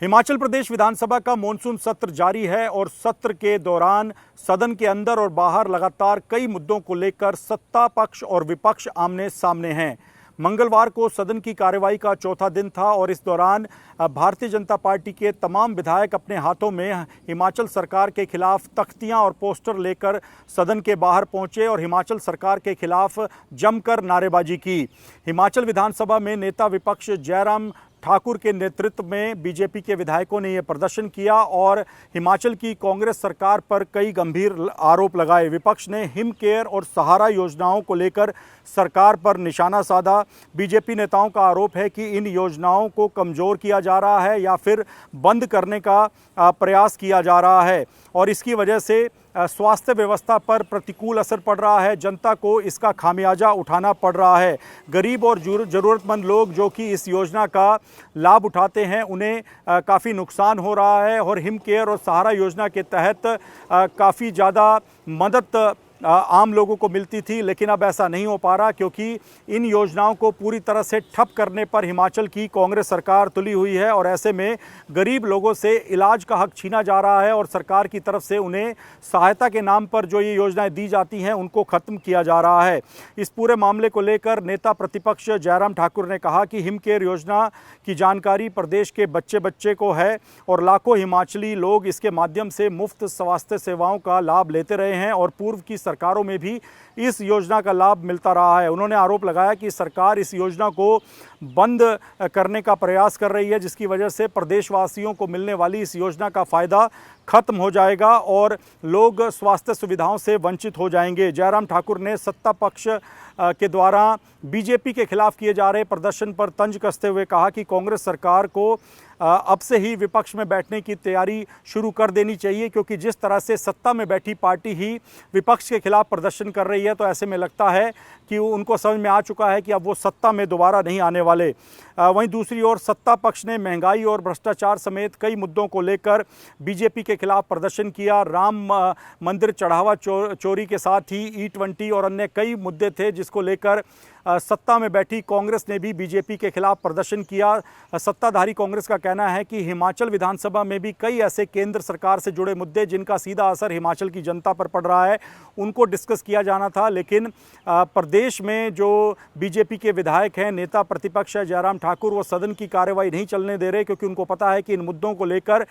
हिमाचल प्रदेश विधानसभा का मॉनसून सत्र जारी है और सत्र के दौरान सदन के अंदर और बाहर लगातार कई मुद्दों को लेकर सत्ता पक्ष और विपक्ष आमने सामने हैं। मंगलवार को सदन की कार्रवाई का चौथा दिन था और इस दौरान भारतीय जनता पार्टी के तमाम विधायक अपने हाथों में हिमाचल सरकार के खिलाफ तख्तियां और पोस्टर लेकर सदन के बाहर पहुंचे और हिमाचल सरकार के खिलाफ जमकर नारेबाजी की। हिमाचल विधानसभा में नेता विपक्ष जयराम ठाकुर के नेतृत्व में बीजेपी के विधायकों ने यह प्रदर्शन किया और हिमाचल की कांग्रेस सरकार पर कई गंभीर आरोप लगाए। विपक्ष ने हिम केयर और सहारा योजनाओं को लेकर सरकार पर निशाना साधा। बीजेपी नेताओं का आरोप है कि इन योजनाओं को कमज़ोर किया जा रहा है या फिर बंद करने का प्रयास किया जा रहा है और इसकी वजह से स्वास्थ्य व्यवस्था पर प्रतिकूल असर पड़ रहा है। जनता को इसका खामियाजा उठाना पड़ रहा है। गरीब और ज़रूरतमंद लोग जो कि इस योजना का लाभ उठाते हैं उन्हें काफ़ी नुकसान हो रहा है और हिम केयर और सहारा योजना के तहत काफ़ी ज़्यादा मदद आम लोगों को मिलती थी, लेकिन अब ऐसा नहीं हो पा रहा क्योंकि इन योजनाओं को पूरी तरह से ठप करने पर हिमाचल की कांग्रेस सरकार तुली हुई है और ऐसे में गरीब लोगों से इलाज का हक छीना जा रहा है और सरकार की तरफ से उन्हें सहायता के नाम पर जो ये योजनाएं दी जाती हैं उनको ख़त्म किया जा रहा है। इस पूरे मामले को लेकर नेता प्रतिपक्ष जयराम ठाकुर ने कहा कि हिम केयर योजना की जानकारी प्रदेश के बच्चे बच्चे को है और लाखों हिमाचली लोग इसके माध्यम से मुफ्त स्वास्थ्य सेवाओं का लाभ लेते रहे हैं और पूर्व की सरकारों में भी इस योजना का लाभ मिलता रहा है। उन्होंने आरोप लगाया कि सरकार इस योजना को बंद करने का प्रयास कर रही है, जिसकी वजह से प्रदेशवासियों को मिलने वाली इस योजना का फ़ायदा खत्म हो जाएगा और लोग स्वास्थ्य सुविधाओं से वंचित हो जाएंगे। जयराम ठाकुर ने सत्ता पक्ष के द्वारा बीजेपी के खिलाफ किए जा रहे प्रदर्शन पर तंज कसते हुए कहा कि कांग्रेस सरकार को अब से ही विपक्ष में बैठने की तैयारी शुरू कर देनी चाहिए, क्योंकि जिस तरह से सत्ता में बैठी पार्टी ही विपक्ष के खिलाफ प्रदर्शन कर रही है तो ऐसे में लगता है कि उनको समझ में आ चुका है कि अब वो सत्ता में दोबारा नहीं आने वाले। वहीं दूसरी ओर सत्ता पक्ष ने महंगाई और भ्रष्टाचार समेत कई मुद्दों को लेकर बीजेपी के खिलाफ प्रदर्शन किया। राम मंदिर चढ़ावा चोरी के साथ ही E20 और अन्य कई मुद्दे थे जिसको लेकर सत्ता में बैठी कांग्रेस ने भी बीजेपी के खिलाफ प्रदर्शन किया। सत्ताधारी कांग्रेस का कहना है कि हिमाचल विधानसभा में भी कई ऐसे केंद्र सरकार से जुड़े मुद्दे जिनका सीधा असर हिमाचल की जनता पर पड़ रहा है उनको डिस्कस किया जाना था, लेकिन प्रदेश में जो बीजेपी के विधायक हैं, नेता प्रतिपक्ष है जयराम ठाकुर, वो सदन की कार्रवाई नहीं चलने दे रहे क्योंकि उनको पता है कि इन मुद्दों को लेकर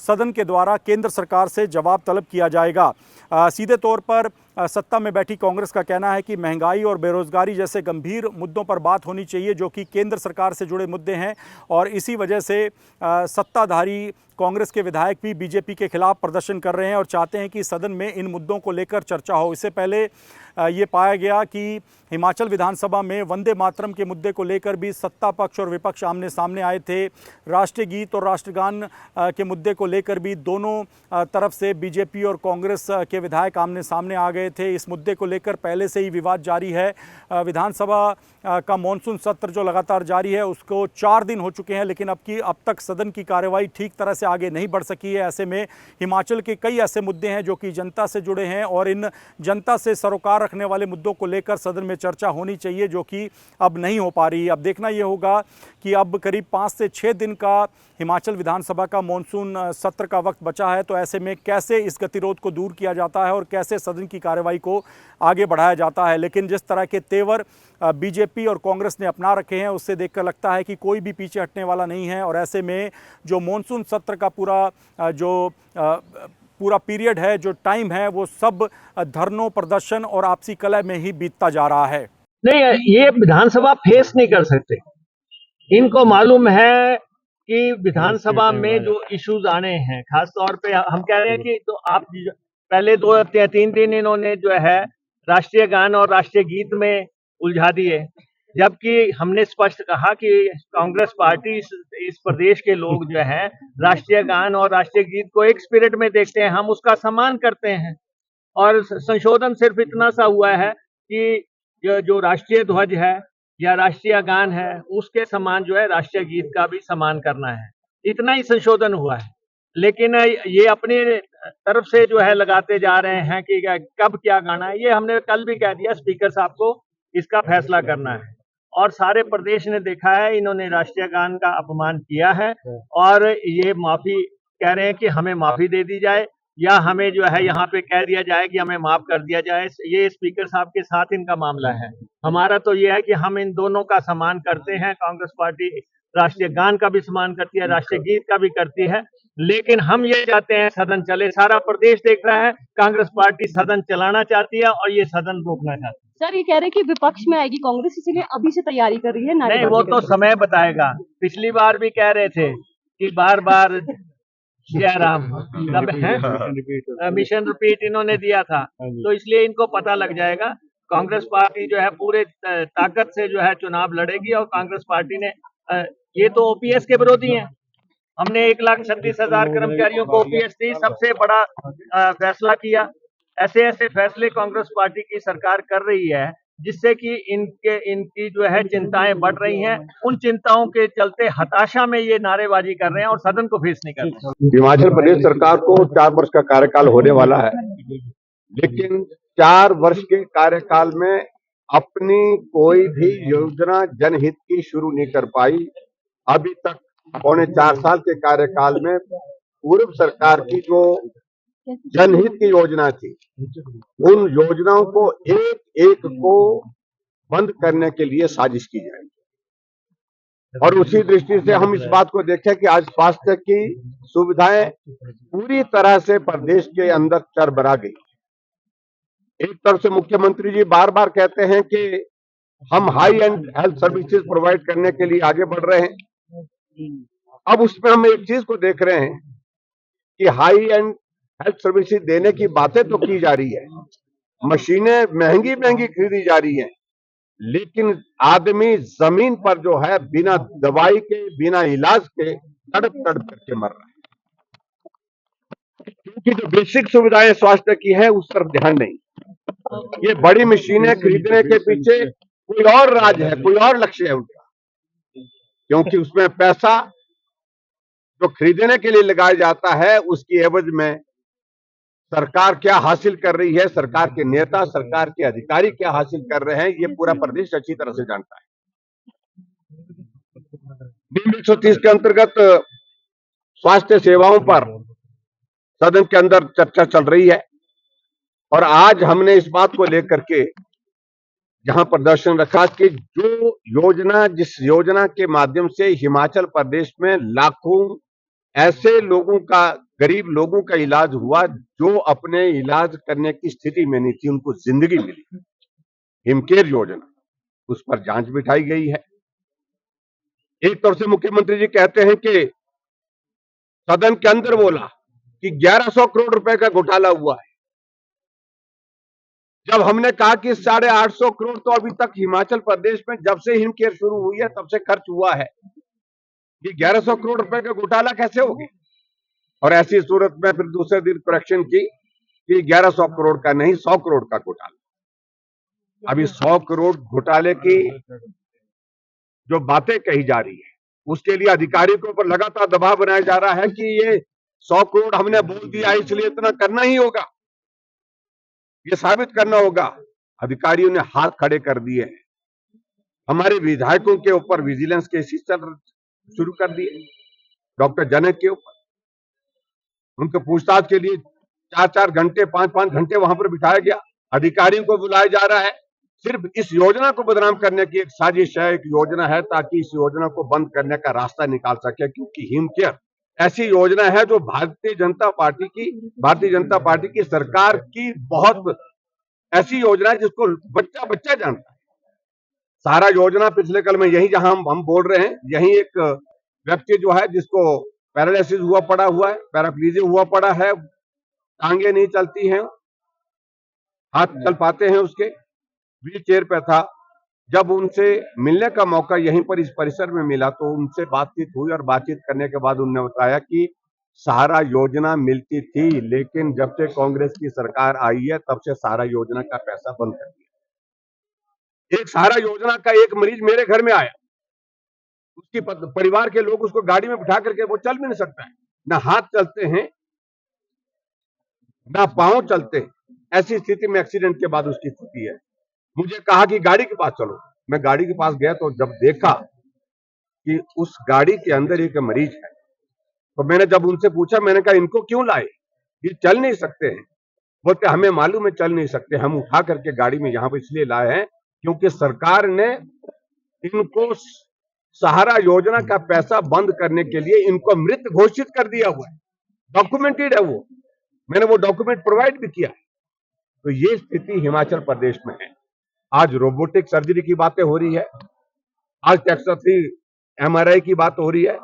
सदन के द्वारा केंद्र सरकार से जवाब तलब किया जाएगा। सीधे तौर पर सत्ता में बैठी कांग्रेस का कहना है कि महंगाई और बेरोजगारी जैसे गंभीर मुद्दों पर बात होनी चाहिए जो कि केंद्र सरकार से जुड़े मुद्दे हैं और इसी वजह से सत्ताधारी कांग्रेस के विधायक भी बीजेपी के खिलाफ प्रदर्शन कर रहे हैं और चाहते हैं कि सदन में इन मुद्दों को लेकर चर्चा हो। इससे पहले ये पाया गया कि हिमाचल विधानसभा में वंदे मातरम के मुद्दे को लेकर भी सत्ता पक्ष और विपक्ष आमने सामने आए थे। राष्ट्रीय गीत और राष्ट्रगान के मुद्दे को लेकर भी दोनों तरफ से बीजेपी और कांग्रेस के विधायक आमने सामने आ गए थे। इस मुद्दे को लेकर पहले से ही विवाद जारी है। विधानसभा का मॉनसून सत्र जो लगातार जारी है उसको 4 दिन हो चुके हैं, लेकिन अब तक सदन की कार्रवाई ठीक तरह से आगे नहीं बढ़ सकी है। ऐसे में हिमाचल के कई ऐसे मुद्दे हैं जो कि जनता से जुड़े हैं और इन जनता से सरोकार रखने वाले मुद्दों को लेकर सदन में चर्चा होनी चाहिए जो कि अब नहीं हो पा रही। अब देखना यह होगा कि अब करीब 5 से 6 दिन का हिमाचल विधानसभा का मॉनसून सत्र का वक्त बचा है, तो ऐसे में कैसे इस गतिरोध को दूर किया जाता है और कैसे सदन की कार्रवाई को आगे बढ़ाया जाता है। लेकिन जिस तरह के तेवर बीजेपी और कांग्रेस ने अपना रखे हैं उससे देखकर लगता है कि कोई भी पीछे हटने वाला नहीं है और ऐसे में जो मॉनसून सत्र का पूरा पीरियड है, जो टाइम है, वो सब धरनों, प्रदर्शन और आपसी कलह में ही बीतता जा रहा है। नहीं, ये विधानसभा फेस नहीं कर सकते। इनको मालूम है कि विधानसभा में जो इश्यूज आने हैं, खास तौर पे हम कह रहे हैं कि तो आप पहले 2-3 दिन इन्होंने जो है राष्ट्रीय गान और राष्ट्रीय गीत में उलझा दिए, जबकि हमने स्पष्ट कहा कि कांग्रेस पार्टी इस प्रदेश के लोग जो है राष्ट्रीय गान और राष्ट्रीय गीत को एक स्पिरिट में देखते हैं, हम उसका सम्मान करते हैं और संशोधन सिर्फ इतना सा हुआ है कि जो राष्ट्रीय ध्वज है या राष्ट्रीय गान है उसके समान जो है राष्ट्रीय गीत का भी सम्मान करना है, इतना ही संशोधन हुआ है। लेकिन ये अपनी तरफ से जो है लगाते जा रहे हैं कि कब क्या गाना है। ये हमने कल भी कह दिया स्पीकर साहब को, इसका फैसला करना है। और सारे प्रदेश ने देखा है, इन्होंने राष्ट्रीय गान का अपमान किया है और ये माफी कह रहे हैं कि हमें माफी दे दी जाए या हमें जो है यहाँ पे कह दिया जाए कि हमें माफ कर दिया जाए। ये स्पीकर साहब के साथ इनका मामला है। हमारा तो ये है कि हम इन दोनों का सम्मान करते हैं। कांग्रेस पार्टी राष्ट्रीय गान का भी सम्मान करती है, राष्ट्रीय गीत का भी करती है, लेकिन हम ये चाहते हैं सदन चले। सारा प्रदेश देख रहा है, कांग्रेस पार्टी सदन चलाना चाहती है और ये सदन रोकना चाहती है। सर, ये कह रहे हैं कि विपक्ष में आएगी कांग्रेस, इसीलिए अभी से तैयारी कर रही है। नहीं, वो तो समय बताएगा। पिछली बार भी कह रहे थे कि बार बार जयराम मिशन रिपीट इन्होंने दिया था, तो इसलिए इनको पता लग जाएगा। कांग्रेस पार्टी जो है पूरे ताकत से जो है चुनाव लड़ेगी और कांग्रेस पार्टी ने ये तो ओपीएस के विरोधी हैं। हमने 1,36,000 कर्मचारियों को ओपीएस दी, सबसे बड़ा फैसला किया। ऐसे ऐसे फैसले कांग्रेस पार्टी की सरकार कर रही है जिससे कि इनकी जो है चिंताएं बढ़ रही हैं। उन चिंताओं के चलते हताशा में ये नारेबाजी कर रहे हैं और सदन को फेस नहीं कर रहे। हिमाचल प्रदेश सरकार को 4 वर्ष का कार्यकाल होने वाला है, लेकिन 4 वर्ष के कार्यकाल में अपनी कोई भी योजना जनहित की शुरू नहीं कर पाई। अभी तक पौने 4 साल के कार्यकाल में पूर्व सरकार की जो जनहित की योजना थी, उन योजनाओं को एक एक को बंद करने के लिए साजिश की जाएगी। और उसी दृष्टि से हम इस बात को देखें कि आज स्वास्थ्य की सुविधाएं पूरी तरह से प्रदेश के अंदर चरमरा गई। एक तरफ से मुख्यमंत्री जी बार बार कहते हैं कि हम high and health services provide करने के लिए आगे बढ़ रहे हैं। अब उसमें हम एक चीज को देख रहे हैं कि हाई एंड हेल्थ सर्विसेज देने की बातें तो की जा रही है, मशीनें महंगी महंगी खरीदी जा रही हैं, लेकिन आदमी जमीन पर जो है बिना दवाई के, बिना इलाज के तड़प तड़प करके मर रहा है, क्योंकि जो बेसिक सुविधाएं स्वास्थ्य की है उस तरफ ध्यान नहीं। ये बड़ी मशीनें खरीदने के पीछे कोई और राज है, कोई और लक्ष्य है उनका, क्योंकि उसमें पैसा जो खरीदने के लिए लगाया जाता है उसकी एवज में सरकार क्या हासिल कर रही है, सरकार के नेता, सरकार के अधिकारी क्या हासिल कर रहे हैं, ये पूरा प्रदेश अच्छी तरह से जानता है। बिल 130 के अंतर्गत स्वास्थ्य सेवाओं पर सदन के अंदर चर्चा चल रही है और आज हमने इस बात को लेकर के जहां प्रदर्शन रखा कि जो योजना, जिस योजना के माध्यम से हिमाचल प्रदेश में लाखों ऐसे लोगों का, गरीब लोगों का इलाज हुआ जो अपने इलाज करने की स्थिति में नहीं थी, उनको जिंदगी मिली, हिमकेयर योजना, उस पर जांच बिठाई गई है। एक तरफ से मुख्यमंत्री जी कहते हैं कि सदन के अंदर बोला कि 1100 करोड़ रुपए का घोटाला हुआ है, जब हमने कहा कि 850 करोड़ तो अभी तक हिमाचल प्रदेश में जब से हिमकेयर शुरू हुई है तब से खर्च हुआ है, ये 1100 करोड़ रुपए का घोटाला कैसे हो गया? और ऐसी सूरत में फिर दूसरे दिन करेक्शन की कि 1100 करोड़ का नहीं, 100 करोड़ का घोटाला। अभी 100 करोड़ घोटाले की जो बातें कही जा रही है उसके लिए अधिकारियों के ऊपर लगातार दबाव बनाया जा रहा है कि ये 100 करोड़ हमने बोल दिया इसलिए इतना करना ही होगा, ये साबित करना होगा। अधिकारियों ने हाथ खड़े कर दिए हैं, हमारे विधायकों के ऊपर विजिलेंस केसेस शुरू कर दिए, डॉक्टर जनक के ऊपर उनके पूछताछ के लिए 4-4 घंटे, 5-5 घंटे वहां पर बिठाया गया। अधिकारियों को बुलाया जा रहा है, सिर्फ इस योजना को बदनाम करने की एक साजिश है, एक योजना है ताकि इस योजना को बंद करने का रास्ता निकाल सके, क्योंकि हिमकेयर ऐसी योजना है जो भारतीय जनता पार्टी की सरकार की बहुत ऐसी योजना है जिसको बच्चा बच्चा जानता है। सारा योजना पिछले कल में यही जहां हम बोल रहे हैं, यही एक व्यक्ति जो है जिसको पैरालिसिस हुआ पड़ा हुआ है, पैराप्लीजिया हुआ पड़ा है, टांगे नहीं चलती हैं, हाथ चल पाते हैं, उसके व्हील चेयर पे था। जब उनसे मिलने का मौका यहीं पर इस परिसर में मिला तो उनसे बातचीत हुई और बातचीत करने के बाद उन्होंने बताया कि सहारा योजना मिलती थी, लेकिन जब से कांग्रेस की सरकार आई है तब से सहारा योजना का पैसा बंद कर दिया। एक सहारा योजना का एक मरीज मेरे घर में आया, उसकी परिवार के लोग उसको गाड़ी में बिठा करके, वो चल भी नहीं सकता है, ना हाथ चलते हैं ना पांव चलते हैं, ऐसी स्थिति में एक्सीडेंट के बाद उसकी स्थिति है। मुझे कहा कि गाड़ी के पास चलो, मैं गाड़ी के पास गया तो जब देखा कि उस गाड़ी के अंदर एक मरीज है, तो मैंने जब उनसे पूछा, मैंने कहा इनको क्यों लाए, ये चल नहीं सकते हैं। बोलते हमें मालूम है चल नहीं सकते, हम उठा करके गाड़ी में यहाँ पे इसलिए लाए हैं क्योंकि सरकार ने इनको सहारा योजना का पैसा बंद करने के लिए इनको मृत घोषित कर दिया हुआ है, डॉक्यूमेंटेड है वो, मैंने वो डॉक्यूमेंट प्रोवाइड भी किया है। तो ये स्थिति हिमाचल प्रदेश में है। आज रोबोटिक सर्जरी की बातें हो रही है, आज टेक्सा 3 MRI की बात हो रही है,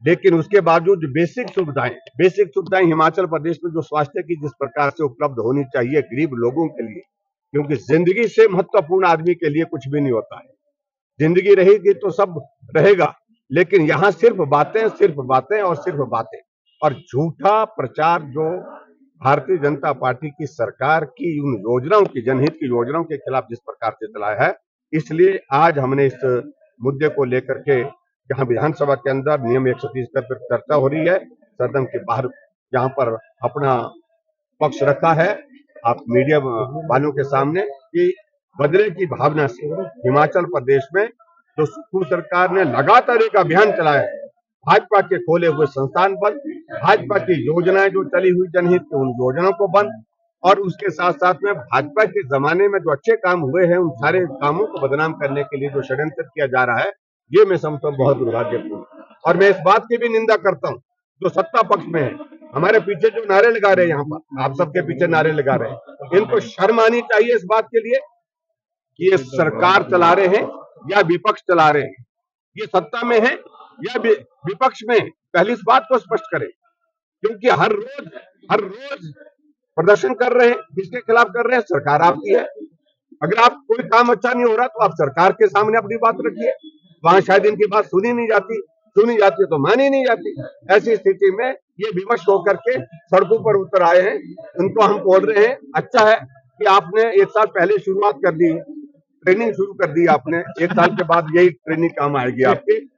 लेकिन उसके बावजूद जो बेसिक सुविधाएं हिमाचल प्रदेश में जो स्वास्थ्य की जिस प्रकार से उपलब्ध होनी चाहिए गरीब लोगों के लिए, क्योंकि जिंदगी से महत्वपूर्ण आदमी के लिए कुछ भी नहीं होता है। जिंदगी रहेगी तो सब रहेगा, लेकिन यहां सिर्फ बातें और झूठा प्रचार जो भारतीय जनता पार्टी की सरकार की उन योजनाओं की, जनहित की योजनाओं के खिलाफ जिस प्रकार से चलाया है, इसलिए आज हमने इस मुद्दे को लेकर के जहां विधानसभा के अंदर नियम 130 पर चर्चा हो रही है, सदन के बाहर जहां पर अपना पक्ष रखा है आप मीडिया वालों के सामने कि बदले की भावना से हिमाचल प्रदेश में जो सुखू सरकार ने लगातार एक अभियान चलाया है, भाजपा के खोले हुए संस्थान बंद, भाजपा की योजनाएं जो चली हुई जनहित की उन योजनाओं को बंद, और उसके साथ साथ में भाजपा के जमाने में जो अच्छे काम हुए हैं उन सारे कामों को बदनाम करने के लिए जो षड्यंत्र किया जा रहा है, ये मैं समझता हूं बहुत दुर्भाग्यपूर्ण। और मैं इस बात की भी निंदा करता हूं जो सत्ता पक्ष में है, हमारे पीछे जो नारे लगा रहे हैं, यहाँ पर आप सबके पीछे नारे लगा रहे हैं, इनको शर्म आनी चाहिए इस बात के लिए कि ये सरकार चला रहे हैं या विपक्ष चला रहे हैं, ये सत्ता में है या विपक्ष में, पहली इस बात को स्पष्ट करें। क्योंकि हर रोज प्रदर्शन कर रहे हैं, किसके खिलाफ कर रहे हैं, सरकार आपकी है। अगर आप कोई काम अच्छा नहीं हो रहा तो आप सरकार के सामने अपनी बात रखिए, वहां शायद इनकी बात सुनी जाती तो मानी नहीं जाती। ऐसी स्थिति में ये विवश होकर के सड़कों पर उतर आए हैं, उनको हम बोल रहे हैं अच्छा है कि आपने 1 साल पहले शुरुआत कर दी, ट्रेनिंग शुरू कर दी आपने, 1 साल के बाद यही ट्रेनिंग काम आएगी आपकी।